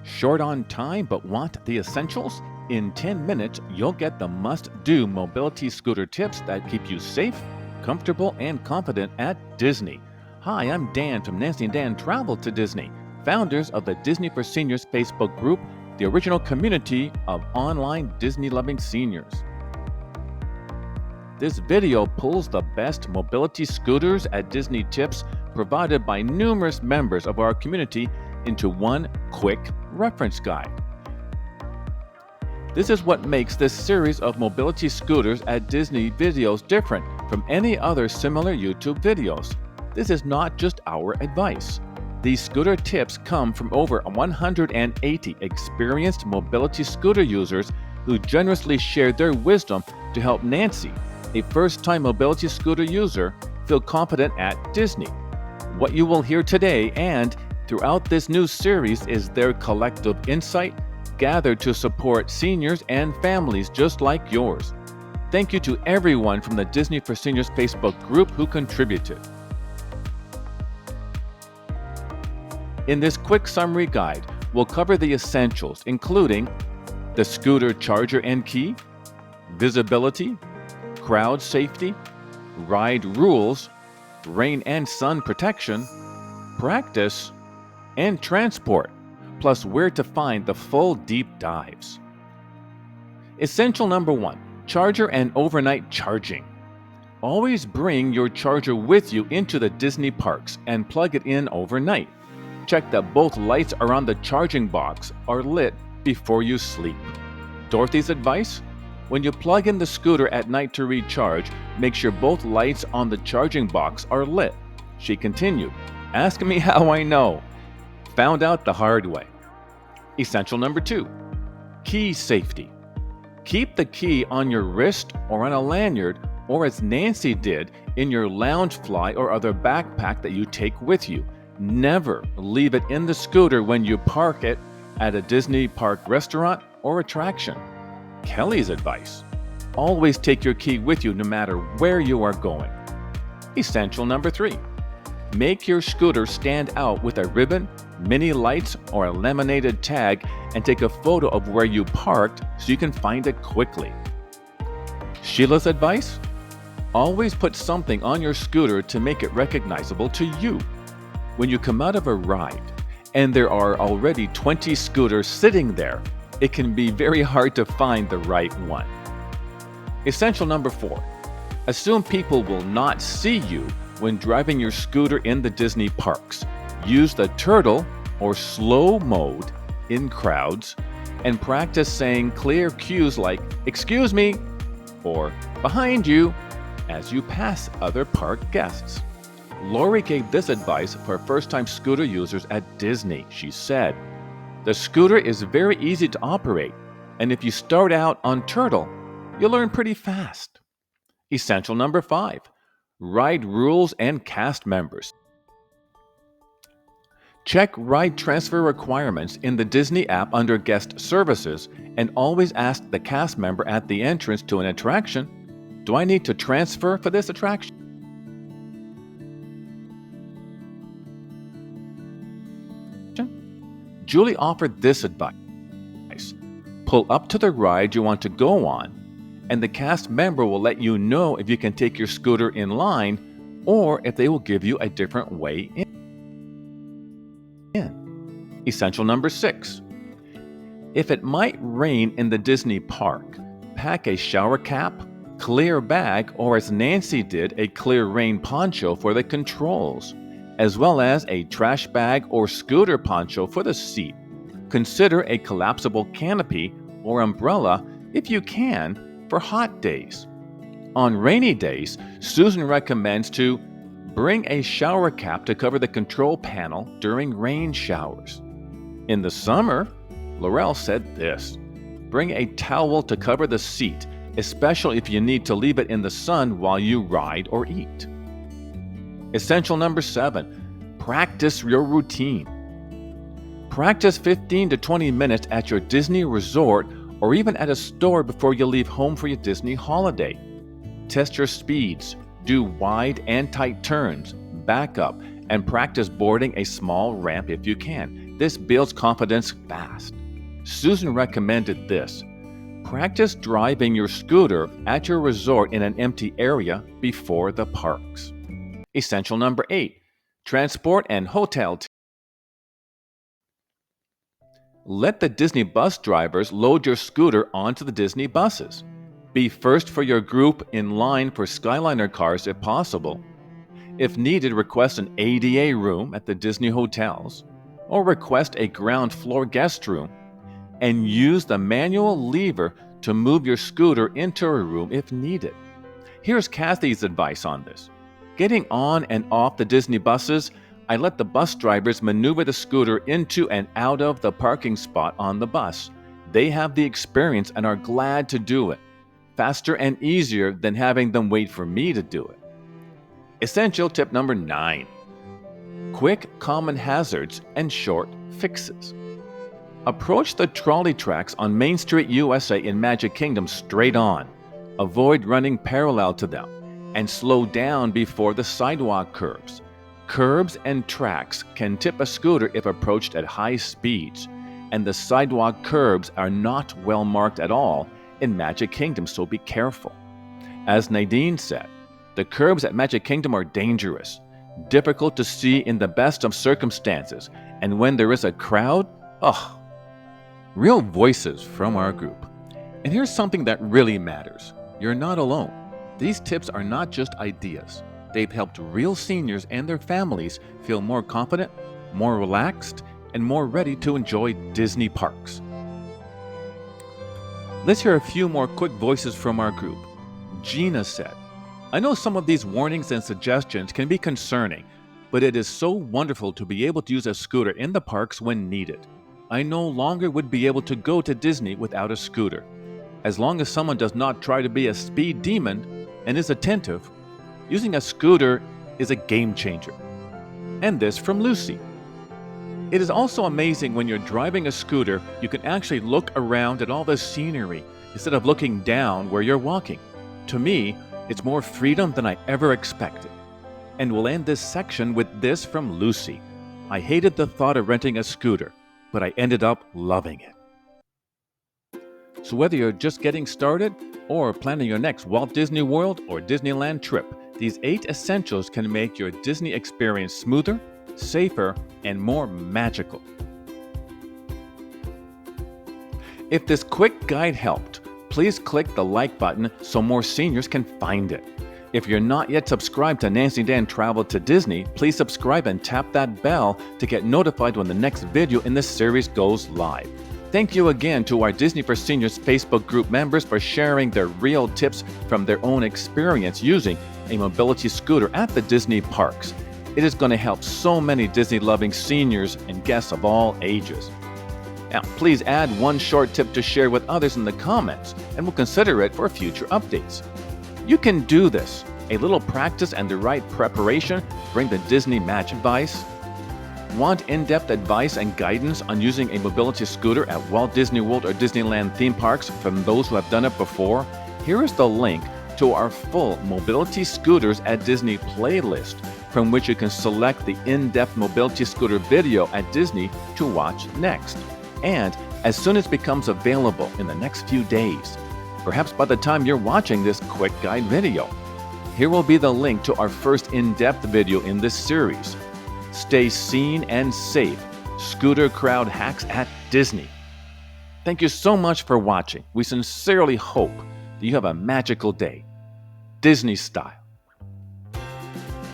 Short on time but want the essentials? In 10 minutes, you'll get the must-do mobility scooter tips that keep you safe, comfortable, and confident at Disney. Hi, I'm Dan from Nancy and Dan Travel to Disney, founders of the Disney for Seniors Facebook group, the original community of online Disney-loving seniors. This video pulls the best mobility scooters at Disney tips provided by numerous members of our community into one quick reference guide. This is what makes this series of mobility scooters at Disney videos different from any other similar YouTube videos. This is not just our advice. These scooter tips come from over 180 experienced mobility scooter users who generously shared their wisdom to help Nancy, a first-time mobility scooter user, feel confident at Disney. What you will hear today and throughout this new series is their collective insight gathered to support seniors and families just like yours. Thank you to everyone from the Disney for Seniors Facebook group who contributed. In this quick summary guide, we'll cover the essentials, including the scooter charger and key, visibility, crowd safety, ride rules, rain and sun protection, practice, and transport, plus where to find the full deep dives. Essential number 1, charger and overnight charging. Always bring your charger with you into the Disney parks and plug it in overnight. Check that both lights around the charging box are lit before you sleep. Dorothy's advice? When you plug in the scooter at night to recharge, make sure both lights on the charging box are lit. She continued, "Ask me how I know. Found out the hard way." Essential number 2, key safety. Keep the key on your wrist or on a lanyard, or as Nancy did, in your Loungefly or other backpack that you take with you. Never leave it in the scooter when you park it at a Disney park restaurant or attraction. Kelly's advice: always take your key with you no matter where you are going. Essential number 3, make your scooter stand out with a ribbon, mini lights, or a laminated tag, and take a photo of where you parked so you can find it quickly. Sheila's advice? Always put something on your scooter to make it recognizable to you. When you come out of a ride and there are already 20 scooters sitting there, it can be very hard to find the right one. Essential number 4, assume people will not see you when driving your scooter in the Disney parks. Use the turtle or slow mode in crowds and practice saying clear cues like "excuse me" or "behind you" as you pass other park guests. Lori gave this advice for first-time scooter users at Disney. She said, "The scooter is very easy to operate, and if you start out on turtle, you'll learn pretty fast." Essential number 5, ride rules and cast members. Check ride transfer requirements in the Disney app under Guest Services and always ask the cast member at the entrance to an attraction, "Do I need to transfer for this attraction?" Julie offered this advice: pull up to the ride you want to go on, and the cast member will let you know if you can take your scooter in line or if they will give you a different way in. Essential number 6, if it might rain in the Disney park, pack a shower cap, clear bag, or as Nancy did, a clear rain poncho for the controls, as well as a trash bag or scooter poncho for the seat. Consider a collapsible canopy or umbrella if you can for hot days. On rainy days, Susan recommends to bring a shower cap to cover the control panel during rain showers. In the summer, Laurel said this: bring a towel to cover the seat, especially if you need to leave it in the sun while you ride or eat. Essential number 7, practice your routine. Practice 15 to 20 minutes at your Disney resort or even at a store before you leave home for your Disney holiday. Test your speeds, do wide and tight turns, back up, and practice boarding a small ramp if you can. This builds confidence fast. Susan recommended this. Practice driving your scooter at your resort in an empty area before the parks. Essential number 8. Transport and hotel. Let the Disney bus drivers load your scooter onto the Disney buses. Be first for your group in line for Skyliner cars if possible. If needed, request an ADA room at the Disney hotels, or request a ground floor guest room, and use the manual lever to move your scooter into a room if needed. Here's Kathy's advice on this. Getting on and off the Disney buses, I let the bus drivers maneuver the scooter into and out of the parking spot on the bus. They have the experience and are glad to do it. Faster and easier than having them wait for me to do it. Essential tip number 9. Quick common hazards and short fixes. Approach the trolley tracks on Main Street USA in Magic Kingdom straight on. Avoid running parallel to them, and slow down before the sidewalk curbs. Curbs and tracks can tip a scooter if approached at high speeds, and the sidewalk curbs are not well marked at all in Magic Kingdom, so be careful. As Nadine said, the curbs at Magic Kingdom are dangerous, difficult to see in the best of circumstances, and when there is a crowd, real voices from our group. And here's something that really matters. You're not alone. These tips are not just ideas. They've helped real seniors and their families feel more confident, more relaxed, and more ready to enjoy Disney parks. Let's hear a few more quick voices from our group. Gina said, I know some of these warnings and suggestions can be concerning, but it is so wonderful to be able to use a scooter in the parks when needed. I no longer would be able to go to Disney without a scooter. As long as someone does not try to be a speed demon and is attentive, using a scooter is a game changer. And this from Lucy. It is also amazing when you're driving a scooter, you can actually look around at all the scenery instead of looking down where you're walking. To me, it's more freedom than I ever expected. And we'll end this section with this from Lucy. I hated the thought of renting a scooter, but I ended up loving it. So whether you're just getting started or planning your next Walt Disney World or Disneyland trip, these 8 essentials can make your Disney experience smoother, safer, and more magical. If this quick guide helped, please click the like button so more seniors can find it. If you're not yet subscribed to Nancy Dan Travel to Disney, please subscribe and tap that bell to get notified when the next video in this series goes live. Thank you again to our Disney for Seniors Facebook group members for sharing their real tips from their own experience using a mobility scooter at the Disney parks. It is going to help so many Disney-loving seniors and guests of all ages. Now, please add one short tip to share with others in the comments, and we'll consider it for future updates. You can do this. A little practice and the right preparation bring the Disney magic. Advice? Want in-depth advice and guidance on using a mobility scooter at Walt Disney World or Disneyland theme parks from those who have done it before? Here is the link to our full Mobility Scooters at Disney playlist, from which you can select the in-depth mobility scooter video at Disney to watch next. And as soon as it becomes available in the next few days, perhaps by the time you're watching this quick guide video, here will be the link to our first in-depth video in this series. Stay seen and safe. Scooter crowd hacks at Disney. Thank you so much for watching. We sincerely hope that you have a magical day, Disney style.